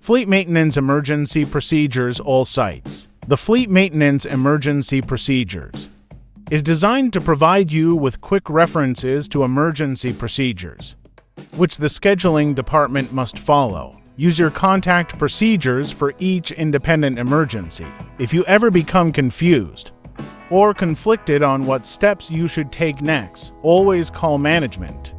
Fleet Maintenance Emergency Procedures All sites. The Fleet Maintenance Emergency Procedures is designed to provide you with quick references to emergency procedures, which the scheduling department must follow. Use your contact procedures for each independent emergency. If you ever become confused or conflicted on what steps you should take next, always call management.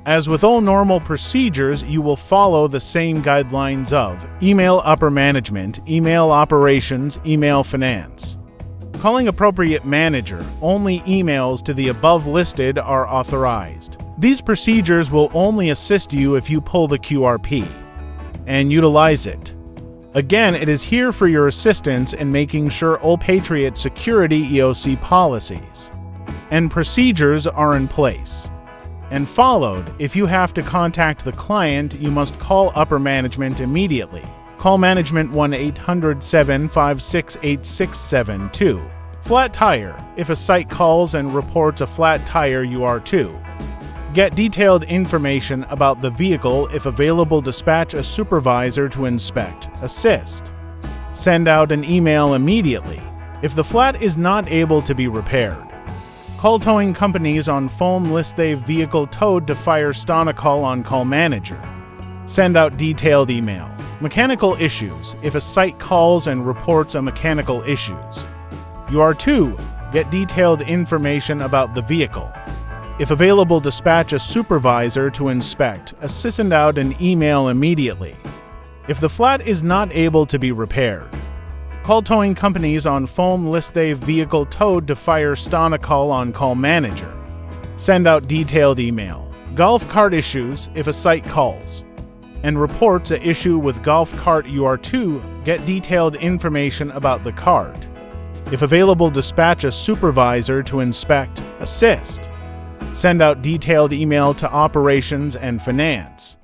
As with all normal procedures, you will follow the same guidelines of email upper management, email operations, email finance. Calling appropriate manager, only emails to the above listed are authorized. These procedures will only assist you if you pull the QRP and utilize it. Again, it is here for your assistance in making sure all Patriot security EOC policies and procedures are in place and followed. If you have to contact the client, you must call upper management immediately. Call management 1-800-756-8672. Flat tire. If a site calls and reports a flat tire, you are to get detailed information about the vehicle. If available, dispatch a supervisor to inspect, assist. Send out an email immediately. If the flat is not able to be repaired, call towing companies on phone. List the vehicle towed to Firestone. Call on call manager. Send out detailed email. Mechanical issues. If a site calls and reports a mechanical issues, you are to get detailed information about the vehicle. If available, dispatch a supervisor to inspect, assist. Send out an email immediately. If the flat is not able to be repaired, call towing companies on phone. List the vehicle towed to Firestone. Call on call manager. Send out detailed email. Golf cart issues. If a site calls and reports an issue with golf cart, you are to get detailed information about the cart. If available, dispatch a supervisor to inspect, assist. Send out detailed email to operations and finance.